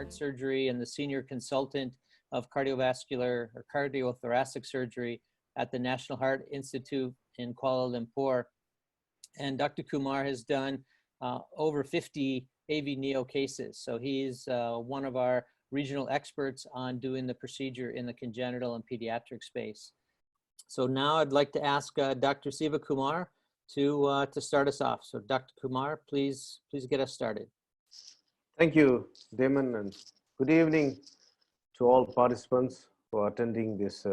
heart surgery and the senior consultant of cardiovascular or cardiothoracic surgery at the National Heart Institute in Kuala Lumpur. And Dr. Kumar has done over 50 AVNeo cases. So he's one of our regional experts on doing the procedure in the congenital and pediatric space. So now I'd like to ask Dr. Sivakumar to start us off. So Dr. Kumar, please get us started. Thank you, Damon, and good evening to all participants who are attending this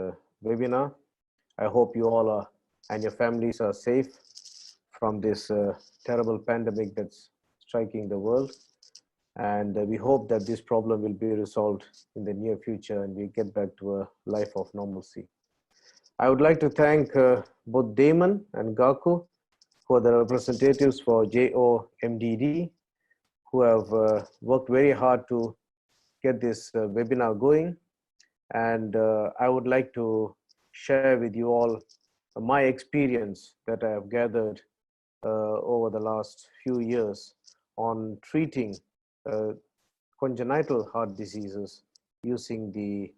webinar. I hope you all are and your families are safe from this terrible pandemic that's striking the world. And we hope that this problem will be resolved in the near future and we get back to a life of normalcy. I would like to thank both Damon and Gaku, who are the representatives for JOMDD, who have worked very hard to get this webinar going. And I would like to share with you all my experience that I have gathered over the last few years on treating congenital heart diseases using the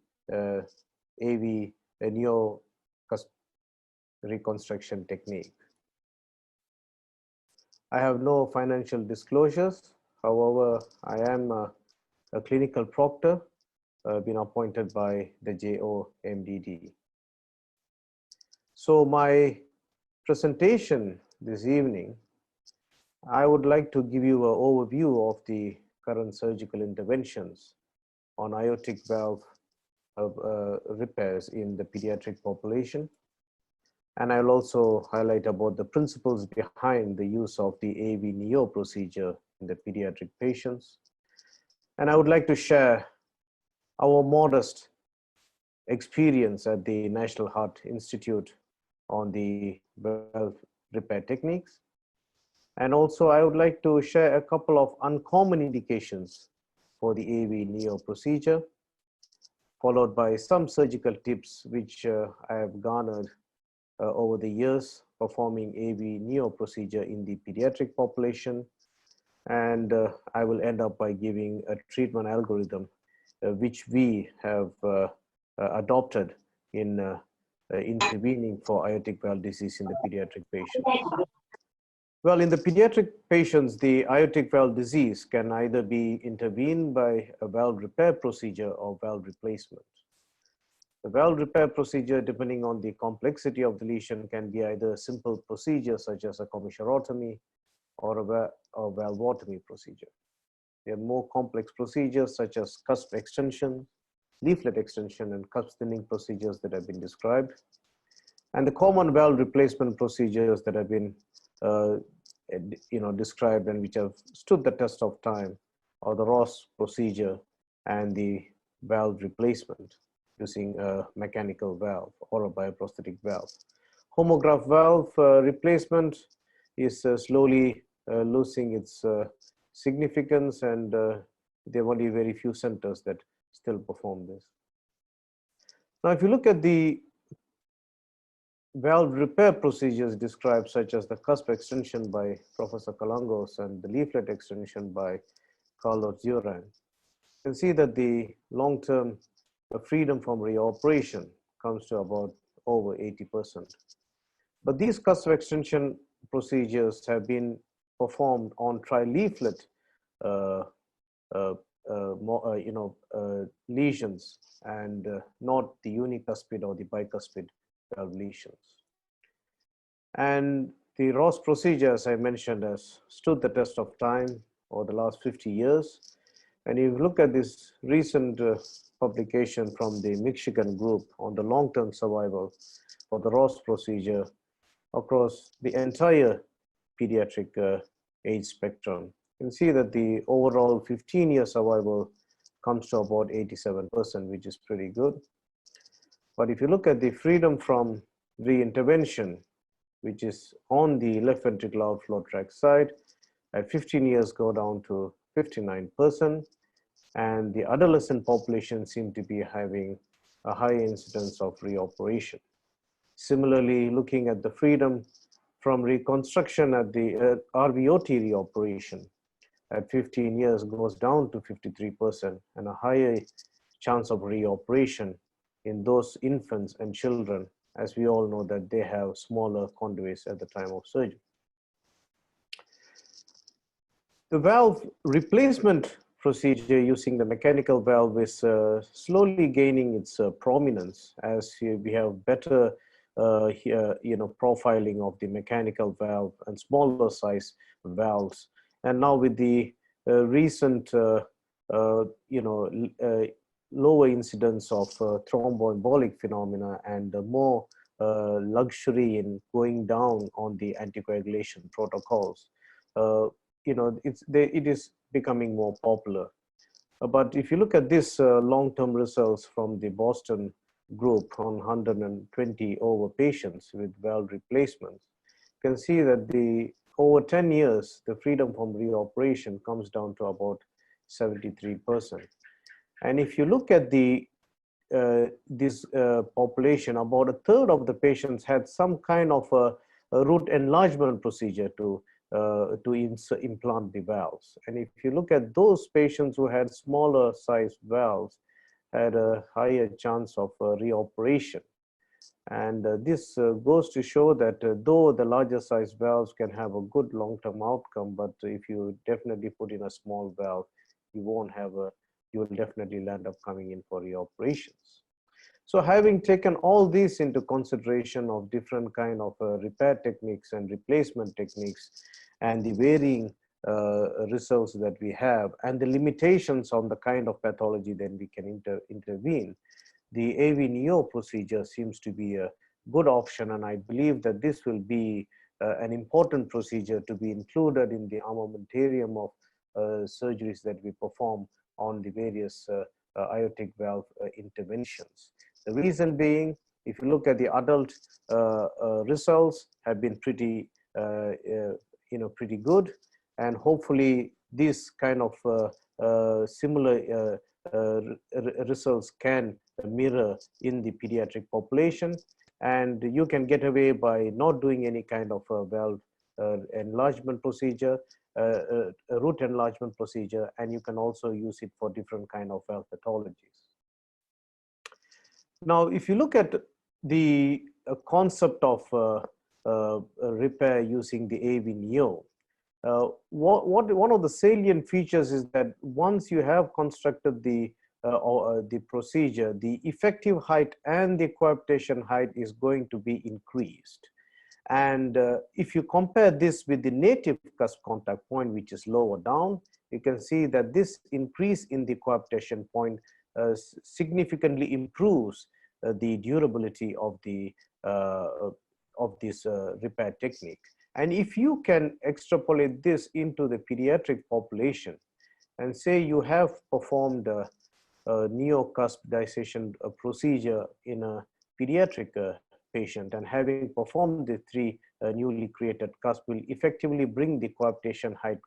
AVNeo reconstruction technique. I have no financial disclosures. However, I am a clinical proctor, been appointed by the JOMDD. So my presentation this evening, I would like to give you an overview of the current surgical interventions on aortic valve repairs in the pediatric population. And I'll also highlight about the principles behind the use of the AVNeo procedure in the pediatric patients. And I would like to share our modest experience at the National Heart Institute on the valve repair techniques. And also I would like to share a couple of uncommon indications for the AVNeo procedure, followed by some surgical tips which I have garnered over the years performing AVNeo procedure in the pediatric population. And I will end up by giving a treatment algorithm which we have adopted in intervening for aortic valve disease in the pediatric patients. Well, in the pediatric patients, the aortic valve disease can either be intervened by a valve repair procedure or valve replacement. The valve repair procedure, depending on the complexity of the lesion, can be either a simple procedure such as a commissurotomy or a valvotomy procedure. There are more complex procedures such as cusp extension, leaflet extension, and cusp thinning procedures that have been described. And the common valve replacement procedures that have been described and which have stood the test of time are the Ross procedure and the valve replacement using a mechanical valve or a bioprosthetic valve. Homograph valve replacement is slowly losing its significance, and there are only very few centers that still perform this. Now, if you look at the valve repair procedures described, such as the cusp extension by Professor Kalangos and the leaflet extension by Carlos Duran, you can see that the long-term freedom from reoperation comes to about over 80%. But these cusp extension procedures have been performed on trileaflet lesions and not the unicuspid or the bicuspid valve lesions. And the Ross procedure, as I mentioned, has stood the test of time over the last 50 years. And if you look at this recent publication from the Michigan group on the long-term survival for the Ross procedure across the entire pediatric age spectrum, you can see that the overall 15-year survival comes to about 87%, which is pretty good. But if you look at the freedom from reintervention, which is on the left ventricular outflow tract side, at 15 years go down to 59%, and the adolescent population seem to be having a high incidence of reoperation. Similarly, looking at the freedom from reconstruction at the RVOT reoperation, at 15 years goes down to 53%, and a higher chance of reoperation in those infants and children, as we all know that they have smaller conduits at the time of surgery. The valve replacement procedure using the mechanical valve is slowly gaining its prominence as we have better profiling of the mechanical valve and smaller size valves. And now with the recent lower incidence of thromboembolic phenomena and more luxury in going down on the anticoagulation protocols, it is becoming more popular. But if you look at this long-term results from the Boston group on 120 over patients with valve replacements, you can see that over 10 years, the freedom from reoperation comes down to about 73%. And if you look at this population, about a third of the patients had some kind of a root enlargement procedure to implant the valves. And if you look at those patients who had smaller size valves, had a higher chance of reoperation. And this goes to show that though the larger size valves can have a good long-term outcome, but if you definitely put in a small valve, you will definitely land up coming in for reoperations. So having taken all this into consideration of different kind of repair techniques and replacement techniques and the varying results that we have and the limitations on the kind of pathology that we can intervene, the AVNeo procedure seems to be a good option, and I believe that this will be an important procedure to be included in the armamentarium of surgeries that we perform on the various aortic valve interventions. The reason being, if you look at the adult results, have been pretty good, and hopefully this kind of similar results can mirror in the pediatric population, and you can get away by not doing any kind of valve enlargement procedure, a root enlargement procedure, and you can also use it for different kind of valve pathologies. Now, if you look at the concept of repair using the AVNeo, one of the salient features is that once you have constructed the procedure, the effective height and the coaptation height is going to be increased. And if you compare this with the native cusp contact point, which is lower down, you can see that this increase in the coaptation point significantly improves the durability of this repair technique. And if you can extrapolate this into the pediatric population, and say you have performed a neocusp dissection procedure in a pediatric patient, and having performed the three newly created cusp will effectively bring the coaptation height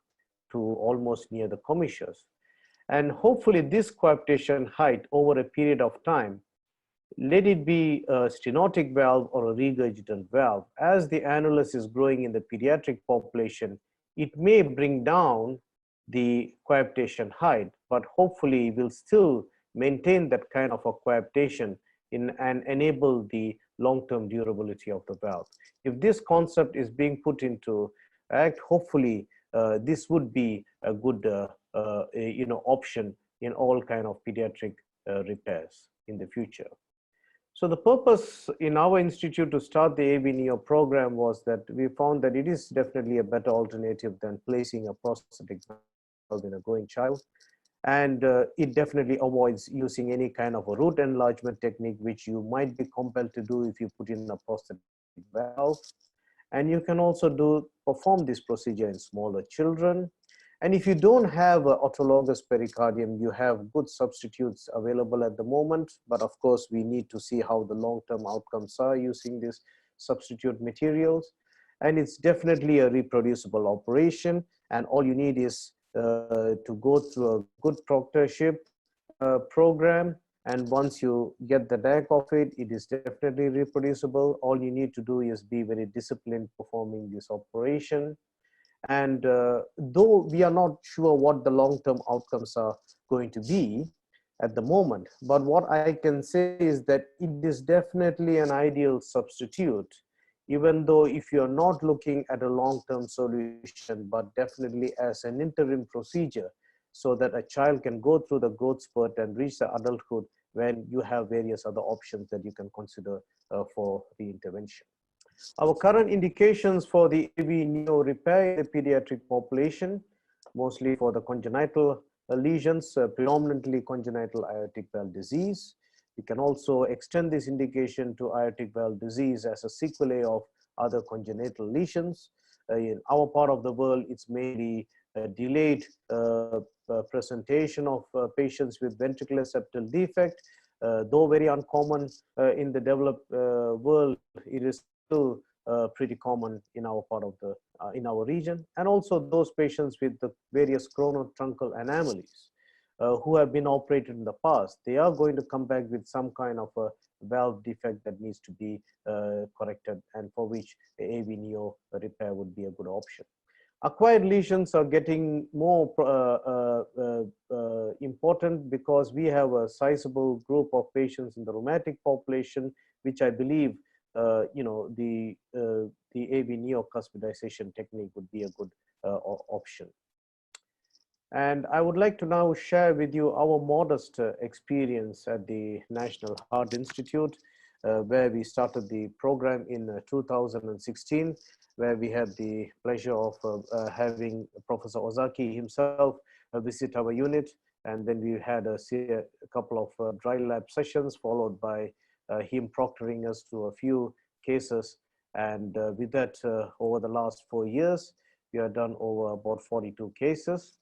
to almost near the commissures. And hopefully this coaptation height over a period of time, let it be a stenotic valve or a regurgitant valve, as the annulus is growing in the pediatric population, it may bring down the coaptation height, but hopefully will still maintain that kind of a coaptation and enable the long-term durability of the valve. If this concept is being put into act, hopefully this would be a good option in all kind of pediatric repairs in the future. So the purpose in our institute to start the AVNeo program was that we found that it is definitely a better alternative than placing a prosthetic valve in a growing child. And it definitely avoids using any kind of a root enlargement technique, which you might be compelled to do if you put in a prosthetic valve. And you can also perform this procedure in smaller children. And if you don't have an autologous pericardium, you have good substitutes available at the moment. But of course, we need to see how the long-term outcomes are using these substitute materials. And it's definitely a reproducible operation. And all you need is to go through a good proctorship program. And once you get the knack of it, it is definitely reproducible. All you need to do is be very disciplined performing this operation. And though we are not sure what the long-term outcomes are going to be at the moment, but what I can say is that it is definitely an ideal substitute, even though if you're not looking at a long-term solution, but definitely as an interim procedure, so that a child can go through the growth spurt and reach the adulthood when you have various other options that you can consider for the intervention. Our current indications for the AVNeo repair in the pediatric population, mostly for the congenital lesions, predominantly congenital aortic valve disease. We can also extend this indication to aortic valve disease as a sequelae of other congenital lesions. In our part of the world, it's mainly delayed presentation of patients with ventricular septal defect. Though very uncommon in the developed world, it is still pretty common in our part of the in our region, and also those patients with the various chronotruncal anomalies who have been operated in the past. They are going to come back with some kind of a valve defect that needs to be corrected, and for which AVNeo repair would be a good option. Acquired lesions are getting more important because we have a sizable group of patients in the rheumatic population, which I believe the AVNeo cuspidization technique would be a good option. And I would like to now share with you our modest experience at the National Heart Institute, where we started the program in 2016, where we had the pleasure of having Professor Ozaki himself visit our unit. And then we had a couple of dry lab sessions, followed by him proctoring us through a few cases. And with that, over the last 4 years, we have done over about 42 cases.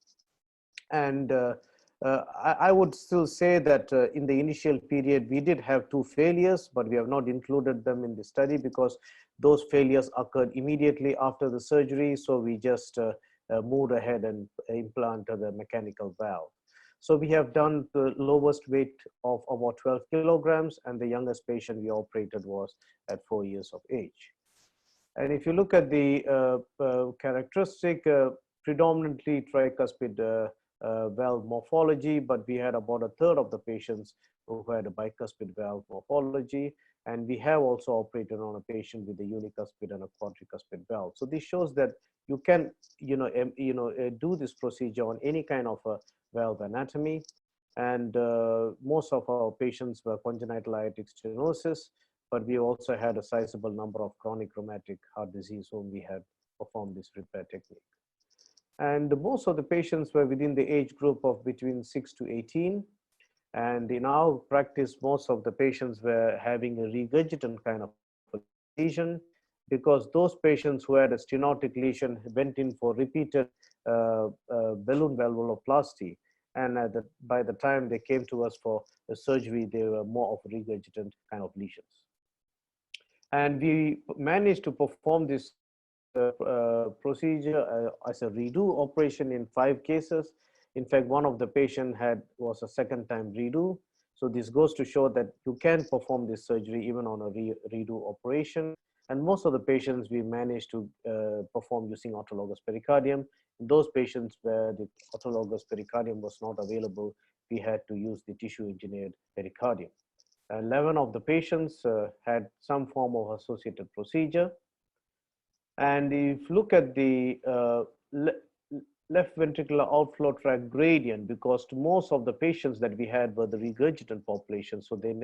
And I would still say that in the initial period, we did have 2 failures, but we have not included them in the study because those failures occurred immediately after the surgery. So we just moved ahead and implanted the mechanical valve. So we have done the lowest weight of about 12 kilograms, and the youngest patient we operated was at 4 years of age. And if you look at the characteristic, predominantly tricuspid valve morphology, but we had about a third of the patients who had a bicuspid valve morphology. And we have also operated on a patient with a unicuspid and a quadricuspid valve. So this shows that you can, do this procedure on any kind of a valve anatomy. And most of our patients were congenital aortic stenosis, but we also had a sizable number of chronic rheumatic heart disease whom we had performed this repair technique. And most of the patients were within the age group of between 6 to 18. And in our practice, most of the patients were having a regurgitant kind of lesion, because those patients who had a stenotic lesion went in for repeated balloon valvuloplasty. And by the time they came to us for the surgery, they were more of regurgitant kind of lesions. And we managed to perform this procedure as a redo operation in 5 cases. In fact, one of the patient was a second time redo. So this goes to show that you can perform this surgery even on a redo operation. And most of the patients we managed to perform using autologous pericardium. In those patients where the autologous pericardium was not available, we had to use the tissue engineered pericardium. 11 of the patients had some form of associated procedure. And if you look at the left ventricular outflow tract gradient, because most of the patients that we had were the regurgitant population, so they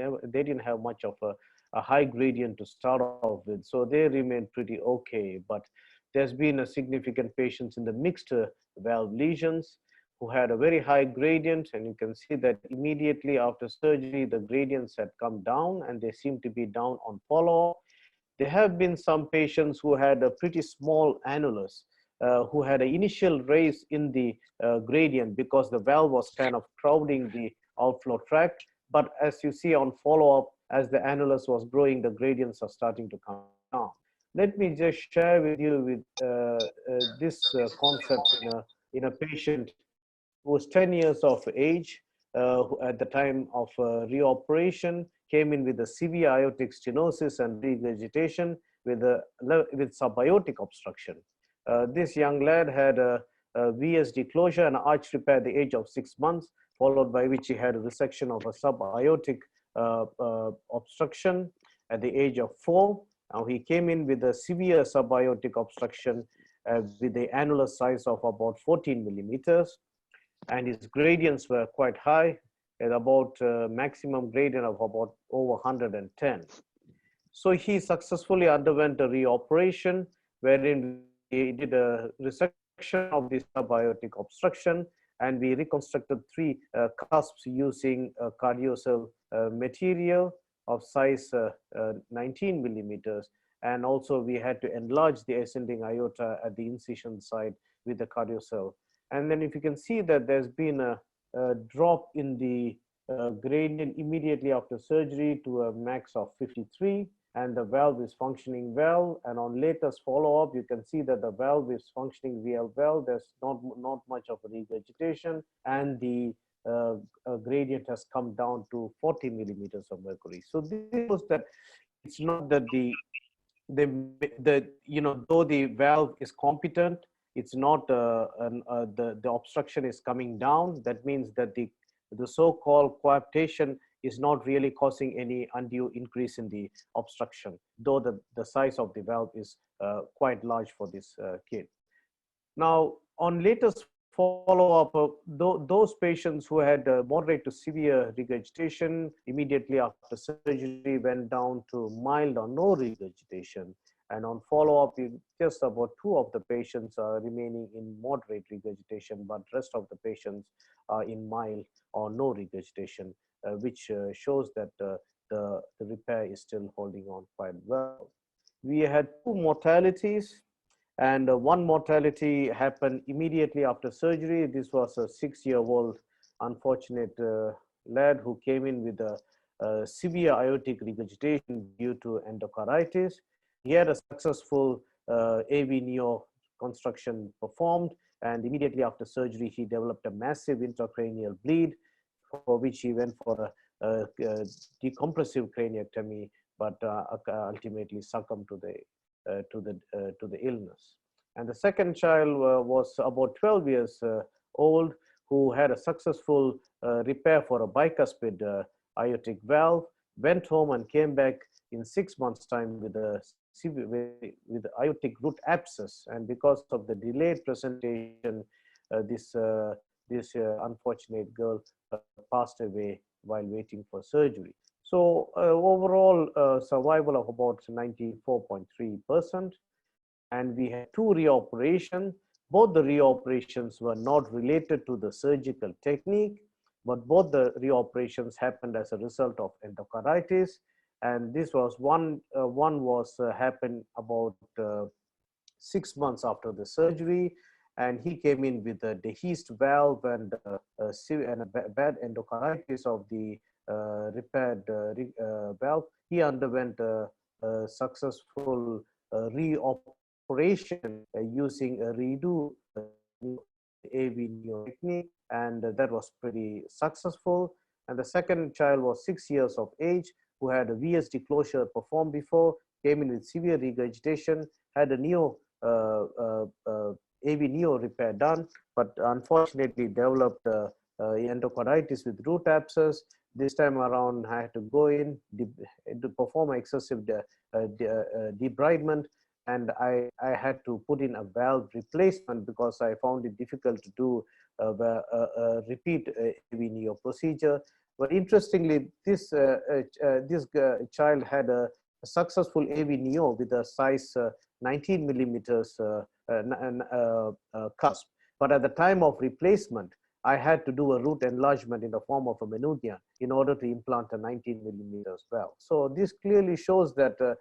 didn't have much of a high gradient to start off with, so they remained pretty okay. But there's been a significant patients in the mixed valve lesions who had a very high gradient, and you can see that immediately after surgery the gradients had come down, and they seem to be down on follow-up. There have been some patients who had a pretty small annulus, who had an initial raise in the gradient because the valve was kind of crowding the outflow tract. But as you see on follow-up, as the annulus was growing, the gradients are starting to come down. Let me just share with you this concept in a patient who was 10 years of age who at the time of reoperation came in with a severe aortic stenosis and regurgitation with subaortic obstruction. This young lad had a VSD closure and arch repair at the age of 6 months, followed by which he had a resection of a subaortic obstruction at the age of 4. Now he came in with a severe subaortic obstruction with the annular size of about 14 millimeters, and his gradients were quite high at about maximum gradient of about over 110. So he successfully underwent a reoperation wherein we did a resection of the subaortic obstruction, and we reconstructed 3 cusps using cardiocell material of size 19 millimeters. And also we had to enlarge the ascending aorta at the incision site with the cardiocell. And then if you can see that there's been a drop in the gradient immediately after surgery to a max of 53, and the valve is functioning well. And on latest follow-up, you can see that the valve is functioning real well. There's not much of a regurgitation, and the gradient has come down to 40 millimeters of mercury. So this shows that it's not that though the valve is competent, it's not the obstruction is coming down. That means that the so-called coaptation is not really causing any undue increase in the obstruction, though the size of the valve is quite large for this kid. Now, on latest follow-up, those patients who had moderate to severe regurgitation immediately after surgery went down to mild or no regurgitation. And on follow-up, just about 2 of the patients are remaining in moderate regurgitation, but rest of the patients are in mild or no regurgitation, which shows that the repair is still holding on quite well. We had 2 mortalities, and one mortality happened immediately after surgery. This was a 6-year-old unfortunate lad who came in with a severe aortic regurgitation due to endocarditis. He had a successful AVNeo construction performed, and immediately after surgery, he developed a massive intracranial bleed, for which he went for a decompressive craniectomy, but ultimately succumbed to the illness. And the second child was about 12 years old, who had a successful repair for a bicuspid aortic valve, went home and came back in 6 months' time with aortic root abscess. And because of the delayed presentation, this unfortunate girl passed away while waiting for surgery. So overall survival of about 94.3%. And we had 2 reoperations. Both the reoperations were not related to the surgical technique, but both the reoperations happened as a result of endocarditis. And this was one was happened about 6 months after the surgery, and he came in with a dehisced valve and a bad endocarditis of the repaired valve. He underwent a successful reoperation using a redo AVNeo technique, and that was pretty successful. And the second child was 6 years of age, who had a VSD closure performed before, came in with severe regurgitation, had a AVNeo repair done, but unfortunately developed endocarditis with root abscess. This time around, I had to go in to perform excessive debridement, and I had to put in a valve replacement because I found it difficult to do a repeat AVNeo procedure. But interestingly, this child had a successful AVNeo with a size 19 millimeters cusp. But at the time of replacement, I had to do a root enlargement in the form of a meningeal in order to implant a 19 millimeters valve. So this clearly shows that a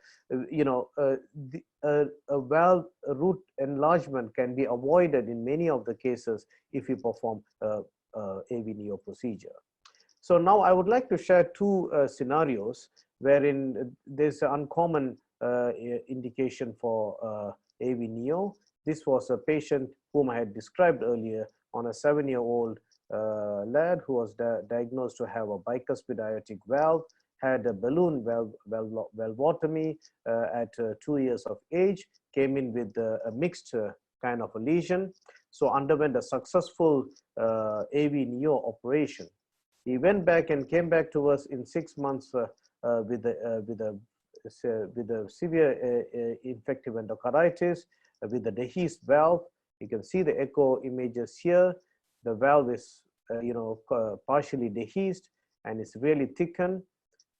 valve root enlargement can be avoided in many of the cases if you perform AVNeo procedure. So now I would like to share 2 scenarios wherein there's an uncommon indication for AVNeo. This was a patient whom I had described earlier, on a 7-year-old lad who was diagnosed to have a bicuspid aortic valve, had a balloon valvotomy at 2 years of age, came in with a mixed kind of a lesion. So underwent a successful AVNeo operation. He went back and came back to us in 6 months with a severe infective endocarditis, with the dehisced valve. You can see the echo images here. The valve is partially dehisced and it's really thickened.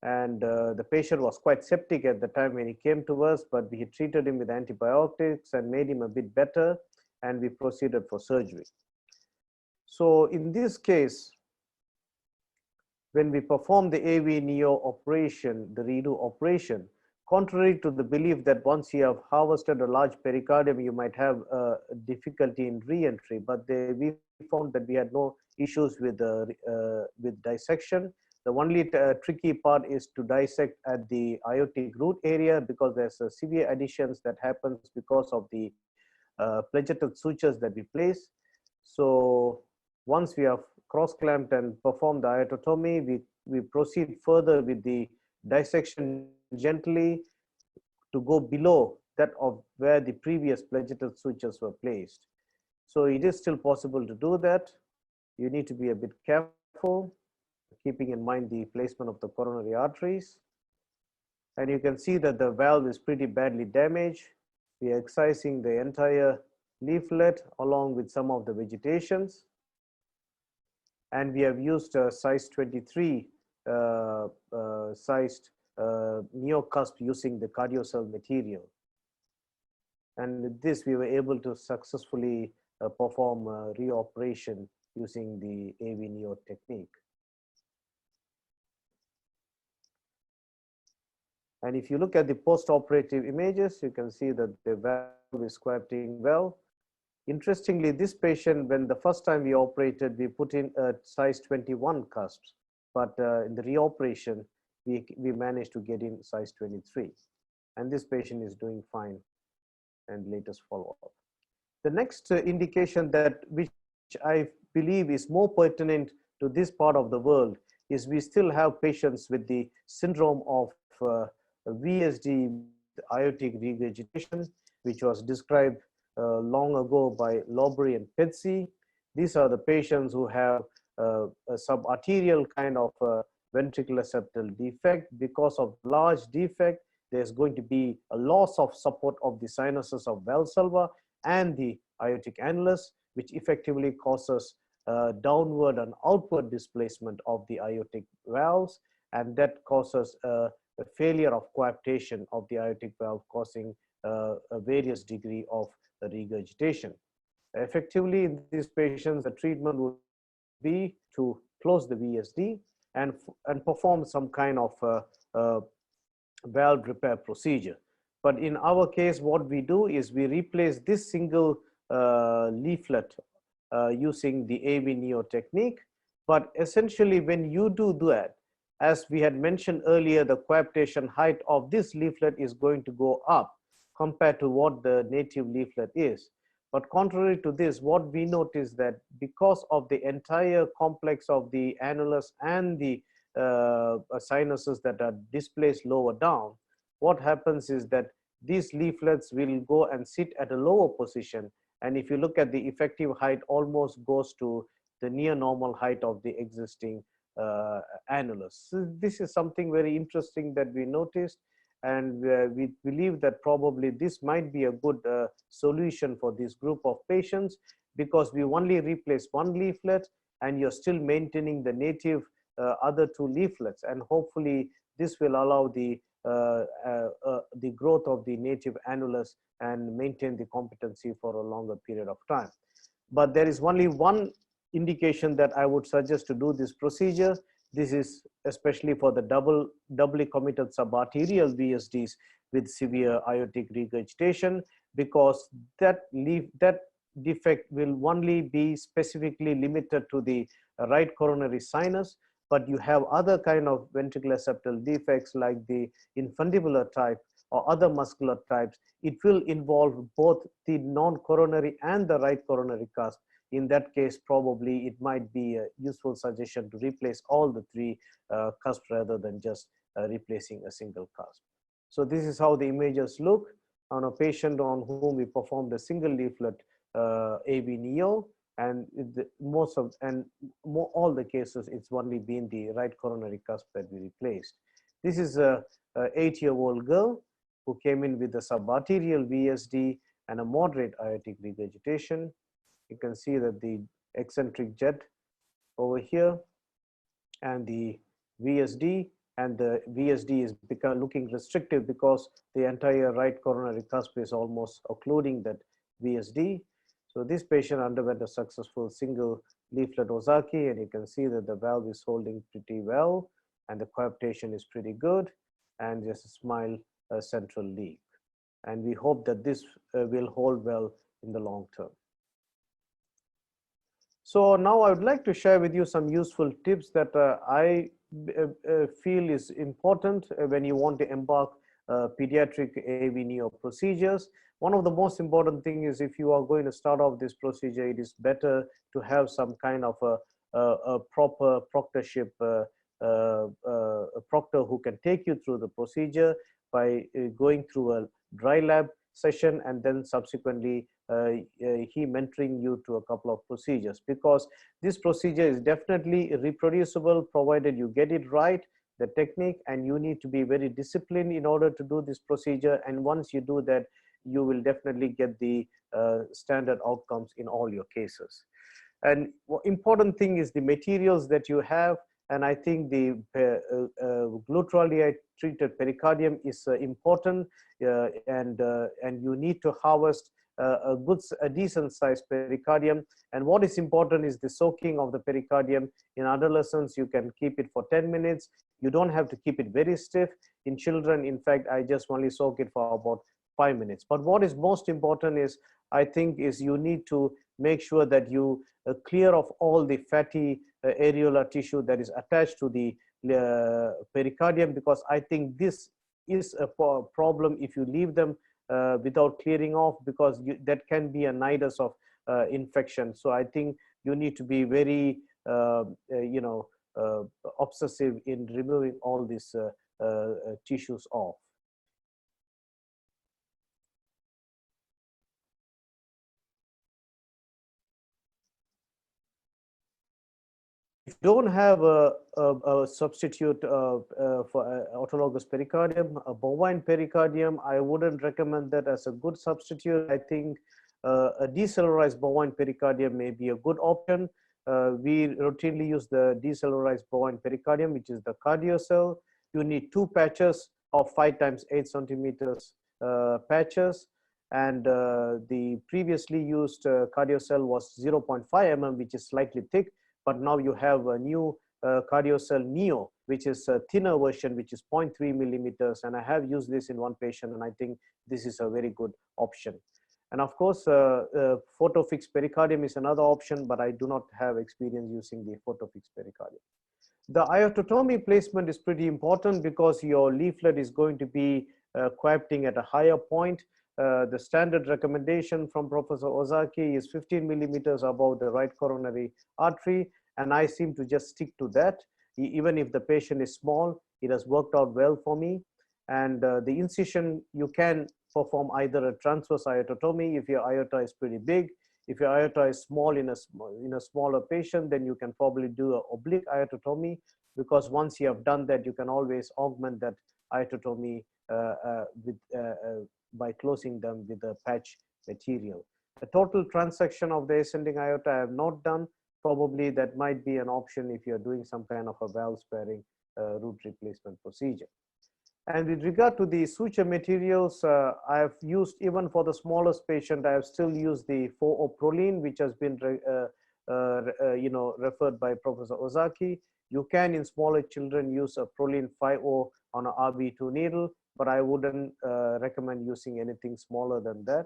And the patient was quite septic at the time when he came to us, but we treated him with antibiotics and made him a bit better, and we proceeded for surgery. So in this case, when we perform the AVNeo operation, the redo operation, contrary to the belief that once you have harvested a large pericardium, you might have difficulty in re-entry, but we found that we had no issues with dissection. The only tricky part is to dissect at the aortic root area, because there's severe adhesions that happens because of the plagetal sutures that we place. So once we have cross-clamped and performed the aortotomy, we proceed further with the dissection gently to go below that of where the previous plagetal sutures were placed. So it is still possible to do that. You need to be a bit careful, keeping in mind the placement of the coronary arteries. And you can see that the valve is pretty badly damaged. We are excising the entire leaflet along with some of the vegetations. And we have used a size 23 sized neocusp using the cardiocell material. And with this, we were able to successfully perform a reoperation using the AVNeo technique. And if you look at the post-operative images, you can see that the valve is coapting well. Interestingly, this patient, when the first time we operated, we put in a size 21 cusps, but in the reoperation, we managed to get in size 23. And this patient is doing fine and latest follow-up. The next indication which I believe is more pertinent to this part of the world is we still have patients with the syndrome of VSD, aortic regurgitation, which was described long ago by Lowbury and Petsy. These are the patients who have a subarterial kind of ventricular septal defect. Because of large defect, there's going to be a loss of support of the sinuses of Valsalva and the aortic annulus, which effectively causes downward and outward displacement of the aortic valves, and that causes a failure of coaptation of the aortic valve, causing a various degree of regurgitation. Effectively, in these patients, the treatment would be to close the VSD and perform some kind of valve repair procedure. But in our case, what we do is we replace this single leaflet using the AVNeo technique. But essentially, when you do that, as we had mentioned earlier, the coaptation height of this leaflet is going to go up compared to what the native leaflet is. But contrary to this, what we notice that because of the entire complex of the annulus and the sinuses that are displaced lower down, what happens is that these leaflets will go and sit at a lower position. And if you look at the effective height, almost goes to the near normal height of the existing annulus. So this is something very interesting that we noticed. And we believe that probably this might be a good solution for this group of patients, because we only replace one leaflet and you're still maintaining the native other two leaflets. And hopefully this will allow the growth of the native annulus and maintain the competency for a longer period of time. But there is only one indication that I would suggest to do this procedure. This is especially for the doubly committed subarterial VSDs with severe aortic regurgitation, because that defect will only be specifically limited to the right coronary sinus. But you have other kind of ventricular septal defects like the infundibular type or other muscular types. It will involve both the non-coronary and the right coronary cusp. In that case, probably it might be a useful suggestion to replace all the three cusps rather than just replacing a single cusp. So this is how the images look on a patient on whom we performed a single leaflet AVNeo, and all the cases it's only been the right coronary cusp that we replaced. This is a 8-year-old girl who came in with a subarterial VSD and a moderate aortic regurgitation. You can see that the eccentric jet over here and the VSD, and the VSD is looking restrictive because the entire right coronary cusp is almost occluding that VSD. So this patient underwent a successful single leaflet Ozaki, and you can see that the valve is holding pretty well and the coaptation is pretty good, and just a small central leak. And we hope that this will hold well in the long term. So now I would like to share with you some useful tips that I feel is important when you want to embark pediatric AVNeo procedures. One of the most important thing is, if you are going to start off this procedure, it is better to have some kind of a proper proctorship, a proctor who can take you through the procedure by going through a dry lab session, and then subsequently he mentoring you to a couple of procedures, because this procedure is definitely reproducible provided you get it right, the technique, and you need to be very disciplined in order to do this procedure. And once you do that, you will definitely get the standard outcomes in all your cases. And important thing is the materials that you have. And I think the glutaraldehyde treated pericardium is important, and you need to harvest a decent sized pericardium. And what is important is the soaking of the pericardium. In adolescents, you can keep it for 10 minutes. You don't have to keep it very stiff. In children, in fact, I just only soak it for about 5 minutes. But what is most important is, I think, is you need to make sure that you clear off all the fatty areolar tissue that is attached to the pericardium, because I think this is a problem if you leave them without clearing off, because that can be a nidus of infection. So I think you need to be very obsessive in removing all these tissues off. If you don't have a substitute for autologous pericardium, a bovine pericardium, I wouldn't recommend that as a good substitute. I think a decellularized bovine pericardium may be a good option. We routinely use the decellularized bovine pericardium, which is the CardioCell. You need 2 patches of 5 times 8 centimeters patches. And the previously used CardioCell was 0.5 mm, which is slightly thick. But now you have a new CardioCell Neo, which is a thinner version, which is 0.3 millimeters. And I have used this in one patient, and I think this is a very good option. And of course, photofix pericardium is another option, but I do not have experience using the photofix pericardium. The aortotomy placement is pretty important because your leaflet is going to be coapting at a higher point. The standard recommendation from Professor Ozaki is 15 millimeters above the right coronary artery, and I seem to just stick to that. Even if the patient is small, it has worked out well for me. And the incision, you can perform either a transverse aortotomy if your aorta is pretty big. If your aorta is small in a smaller patient, then you can probably do an oblique aortotomy, because once you have done that, you can always augment that aortotomy by closing them with a patch material. The total transection of the ascending aorta I have not done. Probably that might be an option if you're doing some kind of a valve sparing root replacement procedure. And with regard to the suture materials, I have used, even for the smallest patient, I have still used the 4-O-proline, which has been referred by Professor Ozaki. You can, in smaller children, use a proline 5-O on an RB2 needle, but I wouldn't recommend using anything smaller than that.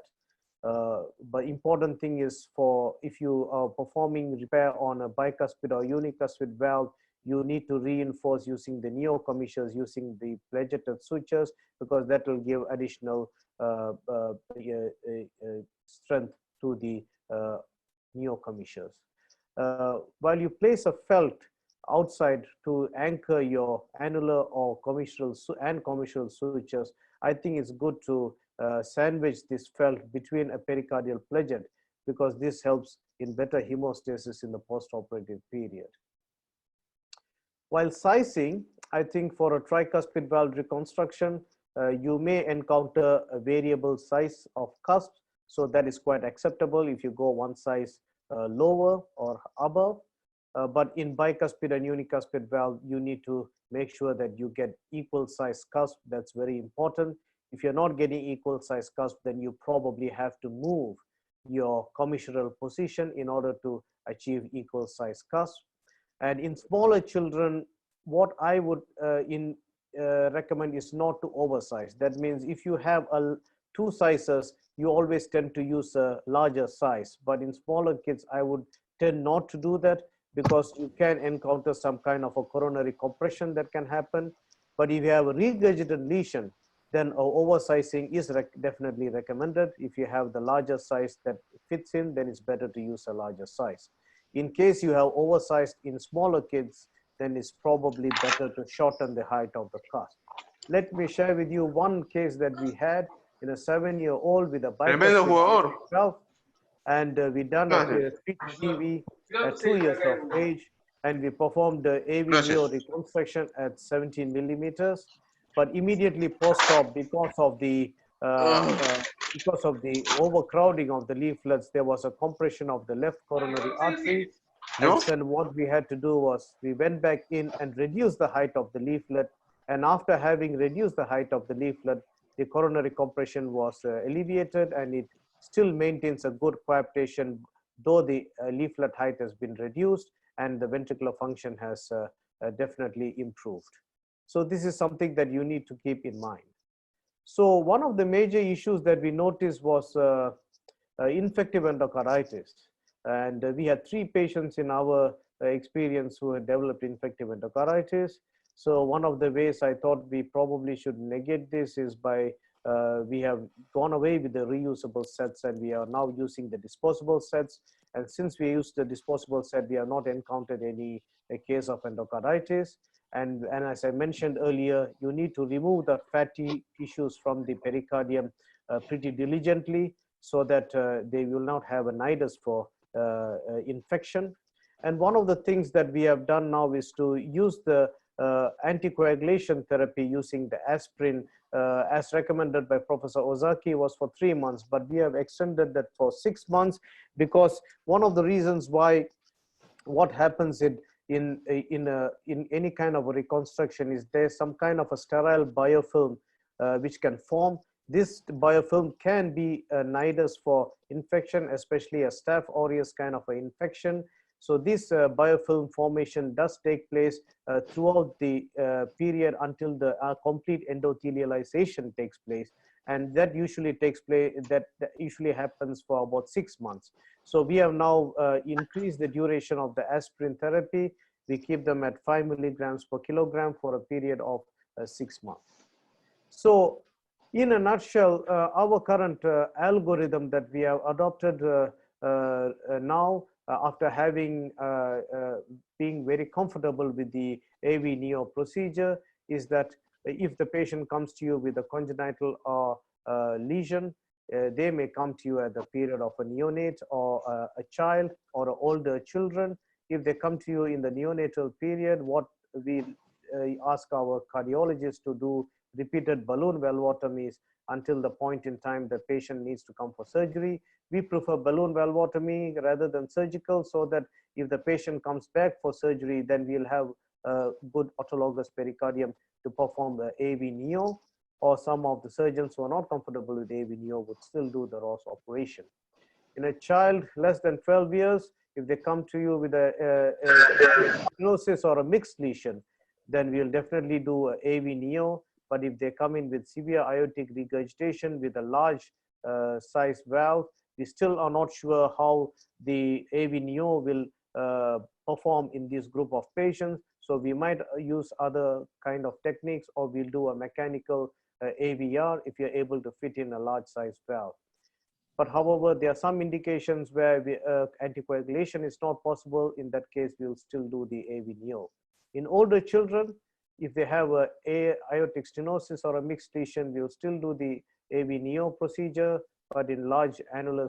But important thing is, for if you are performing repair on a bicuspid or unicuspid valve, you need to reinforce using the neo commissures, using the pledgeted sutures, because that will give additional strength to the neo commissures. While you place a felt outside to anchor your annular or commissural sutures, I think it's good to sandwich this felt between a pericardial pledget, because this helps in better hemostasis in the postoperative period. While sizing, I think for a tricuspid valve reconstruction, you may encounter a variable size of cusp, so that is quite acceptable if you go one size lower or above. But in bicuspid and unicuspid valve, you need to make sure that you get equal size cusp. That's very important. If you're not getting equal size cusp, then you probably have to move your commissural position in order to achieve equal size cusp. And in smaller children, what I would recommend is not to oversize. That means if you have two sizes, you always tend to use a larger size. But in smaller kids, I would tend not to do that, because you can encounter some kind of a coronary compression that can happen. But if you have a regurgitated lesion, then oversizing is definitely recommended. If you have the larger size that fits in, then it's better to use a larger size. In case you have oversized in smaller kids, then it's probably better to shorten the height of the cusp. Let me share with you one case that we had in a 7-year-old with a bicuspid valve, and we done a PTV at 2 years of age, and we performed the AVNeo reconstruction at 17 millimeters. But immediately post-op, because of the overcrowding of the leaflets, there was a compression of the left coronary artery. And then what we had to do was we went back in and reduced the height of the leaflet. And after having reduced the height of the leaflet, the coronary compression was alleviated, and it still maintains a good coaptation, though the leaflet height has been reduced and the ventricular function has definitely improved. So this is something that you need to keep in mind. So one of the major issues that we noticed was infective endocarditis. And we had 3 patients in our experience who had developed infective endocarditis. So one of the ways I thought we probably should negate this is by we have gone away with the reusable sets, and we are now using the disposable sets. And since we used the disposable set, we have not encountered any case of endocarditis. And as I mentioned earlier, you need to remove the fatty tissues from the pericardium pretty diligently, so that they will not have a nidus for infection. And one of the things that we have done now is to use the anticoagulation therapy using the aspirin, as recommended by Professor Ozaki, was for 3 months, but we have extended that for 6 months, because one of the reasons why what happens in any kind of a reconstruction is there's some kind of a sterile biofilm which can form. This biofilm can be a nidus for infection, especially a Staph aureus kind of an infection. So this biofilm formation does take place throughout the period until the complete endothelialization takes place, and that usually takes place. That usually happens for about 6 months. So we have now increased the duration of the aspirin therapy. We keep them at 5 milligrams per kilogram for a period of 6 months. So in a nutshell, our current algorithm that we have adopted now, after having being very comfortable with the AVNeo procedure, is that if the patient comes to you with a congenital lesion, they may come to you at the period of a neonate or a child or older children. If they come to you in the neonatal period, what we ask our cardiologists to do repeated balloon valvotomies until the point in time the patient needs to come for surgery. We prefer balloon valvotomy rather than surgical, so that if the patient comes back for surgery, then we'll have a good autologous pericardium to perform the AVNeo, or some of the surgeons who are not comfortable with AVNeo would still do the Ross operation. In a child less than 12 years, if they come to you with a stenosis or a mixed lesion, then we'll definitely do a AVNeo. But if they come in with severe aortic regurgitation with a large size valve, we still are not sure how the AVNeo will perform in this group of patients. So we might use other kind of techniques, or we'll do a mechanical AVR if you're able to fit in a large size valve. But however, there are some indications where anticoagulation is not possible. In that case, we'll still do the AVNeo. In older children, if they have a aortic stenosis or a mixed lesion, we'll still do the AVNeo procedure. But in large annulus